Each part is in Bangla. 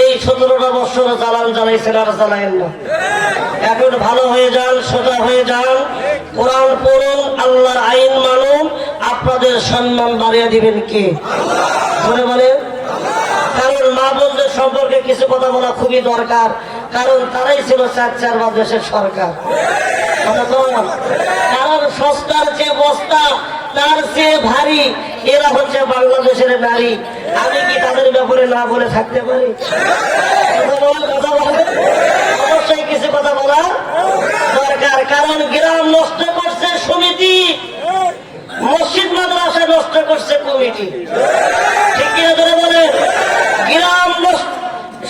এই 17টা বছর জ্বালান জ্বালাইছেন আর জ্বালাইন না। এখন ভালো হয়ে যান, সোজা হয়ে যান, কোরআন পড়ুন, আল্লাহর আইন মানুন, আপনাদের সম্মান বাড়িয়ে দিবেন কে? বলে বলে। কারণ মা বোনদের সম্পর্কে কিছু কথা বলা খুবই দরকার, কারণ তারাই ছিল 4 দেশের সরকার। কারণ সস্তার যে বস্তা তার চেয়ে ভারী, এরা হচ্ছে বাংলাদেশের নারী। আমি কি তাদের ব্যাপারে না বলে থাকতে পারি? অবশ্যই কিছু কথা বলা দরকার, কারণ গ্রাম নষ্ট করছে সমিতি, মসজিদ মাদ্রাসা নষ্ট করছে কমিটি। ঠিক কিনা ধরে বলে? গ্রাম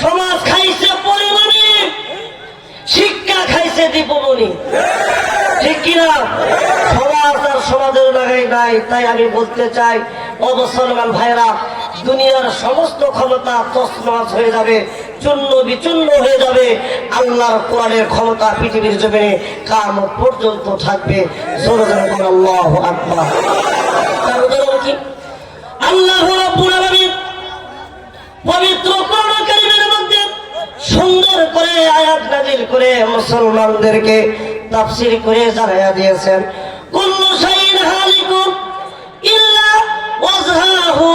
সমাজ খাইছে পরিমণি, শিক্ষা খাইছে দীপমণি। ঠিক কিনা? সমাজ আর সমাজের লাগাই নাই। তাই আমি বলতে চাই, ও মুসলমান ভাইরা, দুনিয়ার সমস্ত ক্ষমতা তছনছ হয়ে যাবে, চূর্ণ বিচূর্ণ হয়ে যাবে। আল্লাহর কোরআনের ক্ষমতা পৃথিবীর জমিনে কিয়ামত পর্যন্ত থাকবে। আল্লাহু আকবার। তার উদাহরণ কি? আল্লাহ রাব্বুল আলামিন পবিত্র কোরআন কারীমের মধ্যে সুন্দর করে আয়াত নাযিল করে মুসলমানদেরকে তাফসীর করে জানায়া দিয়েছেন, কুল্লু শাইইন হালিকুন ইল্লা ওয়াজহাহু।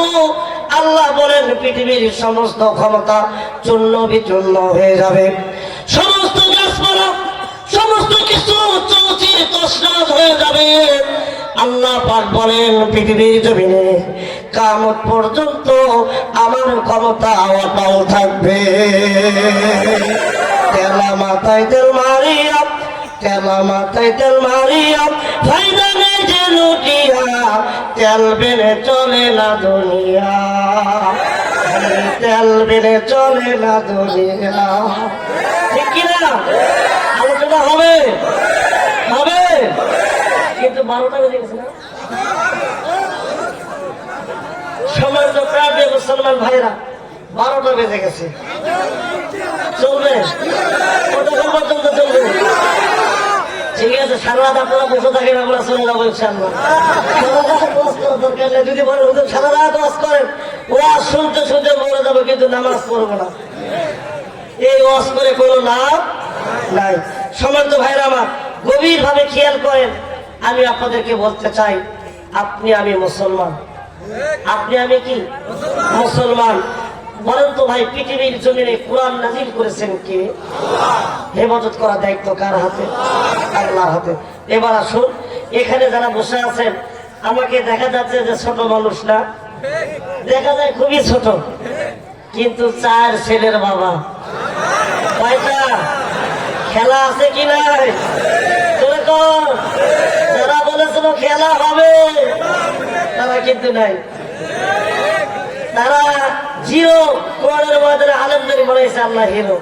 আল্লাহ বলেন পৃথিবীর সমস্ত ক্ষমতা চূর্ণ বিচূর্ণ হয়ে যাবে, সমস্ত গাছপালা সমস্ত কিছু চৌচির তছনছ হয়ে যাবে। আল্লাহ পাক বলেন পৃথিবীর জমিনে কিয়ামত পর্যন্ত আমার ক্ষমতা অটল থাকবে। তেলা মাথায় তেল মারিয়া, তেলা মাথায় তেল মারিয়া, ফায়দা নেই যে লুটিয়া, তেল বেনে চলে না দুনিয়া, তেল বেনে চলে না দুনিয়া। ঠিক কিনা? আলোচনা হবে হবে, কিন্তু 12টা বেজে গেছে না? সময় তো প্রায় মুসলমান ভাইরা, 12টা বেজে গেছে। চলবে কতক্ষণ পর্যন্ত চলবে? ঠিক আছে, সারা রাত আপনারা বসে থাকেন, আমরা চলে যাবো ইনশাআল্লাহ। দরকার নেই, যদি বলেন হুজুর সারা রাত ওয়াজ করেন, ওয়াজ শুনতে শুনতে মরে যাবো, কিন্তু নামাজ পড়বো না। এই ওয়াজ করে কোনো লাভ নাই। সম্মানিত ভাইরা আমার, গভীর ভাবে খেয়াল করেন। আমি আপনাদেরকে বলতে চাই, আপনি আমি মুসলমান, আপনি আমি কি মুসলমান? বলেন তো ভাই, পৃথিবীর জমিনে কোরআন নাযিল করেছেন কে? হেফাজত করার দায়িত্ব কার হাতে? আল্লাহর হাতে। এবার আসুন, এখানে যারা বসে আছেন, আমাকে দেখা যাচ্ছে যে ছোট মানুষ না, দেখা যায় খুবই ছোট, কিন্তু 4 ছেলের বাবা। কয়টা? খেলা আছে কি নাই? যারা বলেছিল খেলা হবে, তারা কিন্তু নাই, তারা জিরো। কোরআনের ময়দানে আলেমদের বলেছে আল্লাহ হিরো।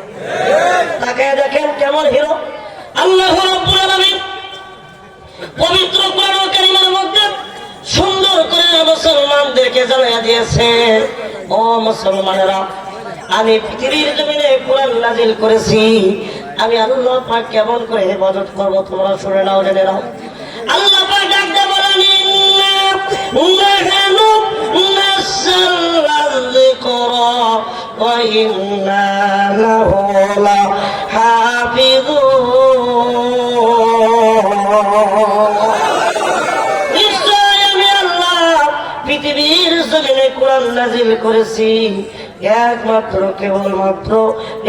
তাকে দেখেন কেমন হিরো। আল্লাহ রাব্বুল আলামিন পবিত্র কোরআন কারীমের মধ্যে সুন্দর করে মুসলমানদেরকে জানাইয়া দিয়েছে, ও মুসলমানেরা, আমি পৃথিবীর জমিনে কোরআন নাযিল করেছি, আমি আল্লাহ পাক কেমন করে হেফাজত করবো তোমরা শুনে নাও, জেনে নাও। আল্লাহ পাক ডাকতে বলেন, ইন্না নাহনু নাযালনা যিকরা ওয়া ইন্না লাহু লাহাফিযুন। নিশ্চয় আমি আল্লাহ পৃথিবীর জমিনে কোরআন নাযিল করেছি, একমাত্র কেবলমাত্র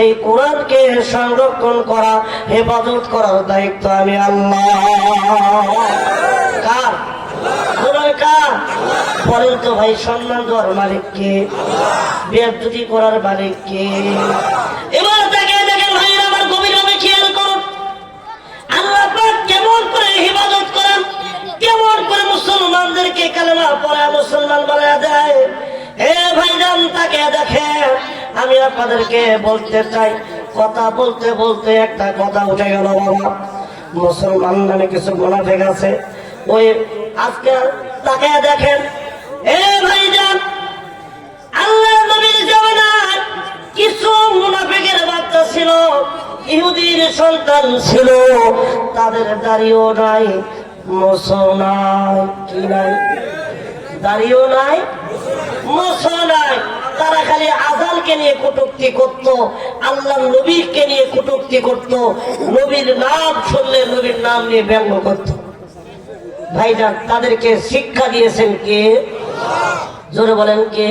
এই কোরআনকে সংরক্ষণ করা, হেফাজত করার দায়িত্ব আমি আল্লাহ। কার? কোরআন কার? বলেন তো ভাই, সম্মান দেওয়ার মালিক কে? বেয়াদবি করার মালিক কে? এবার দেখেন ভাই আমার, গভীরভাবে খেয়াল করুন, আল্লাহ পাক কেমন করে হেফাজত করেন, কেমন করে মুসলমানদেরকে কালেমা পড়ায় মুসলমান বানায়া দেয়। হে ভাইজান, তাকে দেখেন। আমি আপনাদেরকে বলতে চাই, কথা বলতে বলতে একটা কথা উঠে গেল বাবা। মুসলমান নামে কিছু মুনাফিক আছে, ওই আজকে তাকে দেখেন। হে ভাইজান, আল্লাহর নবীর জামানায় কিছু মুনাফিকের বাচ্চা ছিল, ইহুদির সন্তান ছিল, তাদের দাড়িও নাই, মোছও নাই। কি নাই? দাড়িও নাই, মোছও নাই। তারা খালি আজানকে নিয়ে কটূক্তি করত, আল্লাহ নবীকে নিয়ে কটূক্তি করত, নবীর নাম শুনলে নবীর নাম নিয়ে ব্যঙ্গ করত। ভাইজান, তাদেরকে শিক্ষা দিয়েছেন কে? জোরে বলেন কে?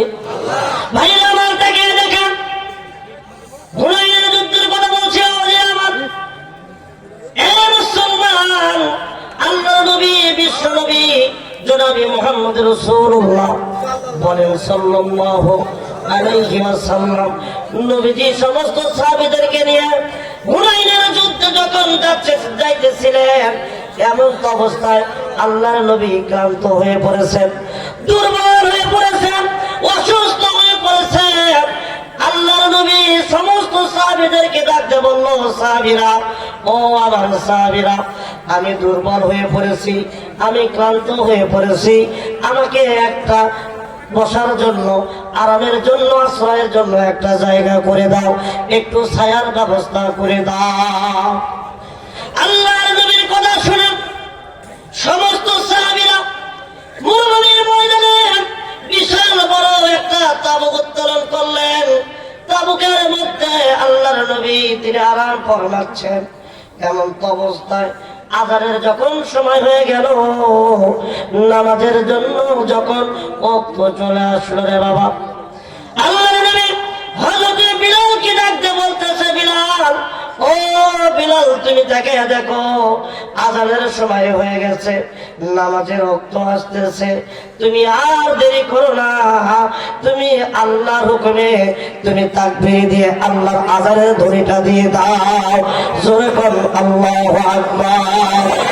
ভাইরা আমার, তাকিয়ে দেখেন, হুনাইনের যুদ্ধের কথা বলছে আমার। এ মুসলমান, আল্লাহ নবী, বিশ্ব নবী জনাবি মুহাম্মদ রাসূলুল্লাহ বলেন সাল্লাল্লাহু আলাইহি ওয়াসাল্লাম, নবীজি সমস্ত সাহাবীদেরকে নিয়ে হুনাইনের যুদ্ধে যখন যাইতেছিলেন, এমন অবস্থায় আল্লাহর নবী ক্লান্ত হয়ে পড়েছেন, দুর্বল হয়ে পড়েছেন, অসুস্থ হয়ে পড়েছেন। আল্লাহর নবী সমস্ত সাহাবীদেরকে ডাকতে বলল, সাহাবীরা, ও আমার সাহাবীরা, আমি দুর্বল হয়ে পড়েছি, আমি ক্লান্ত হয়ে পড়েছি, আমাকে একটা বসার জন্য, আরামের জন্য, আশ্রয়ের জন্য একটা জায়গা করে দাও, একটু ছায়ার ব্যবস্থা করে দাও। আল্লাহর নবীর কথা শুনে সমস্ত সাহাবীরা মুরমানের ময়দানে বিশাল বড় একটা তাবু উত্তোলন করলেন। তাবুকের মধ্যে আল্লাহর নবী তিনি আরাম ফরমাচ্ছেন। এমন তো অবস্থায় আযানের যখন সময় হয়ে গেল, নামাজের জন্য যখন ওয়াক্ত চলে আসলো রে বাবা, আল্লাহর নবী হযরত বিলালকে ডাকতে বলতেছে, বিলাল, ও বিলাল, তুমি তাকে দেখো, আযানের সময় হয়ে গেছে, নামাজের ওয়াক্ত আসতেছে, তুমি আর দেরি করো না, তুমি আল্লাহর হুকুমে তুমি তাকবীর দিয়ে আল্লাহর আযানের ধ্বনিটা দিয়ে দাও। জোরে বল আল্লাহু আকবার।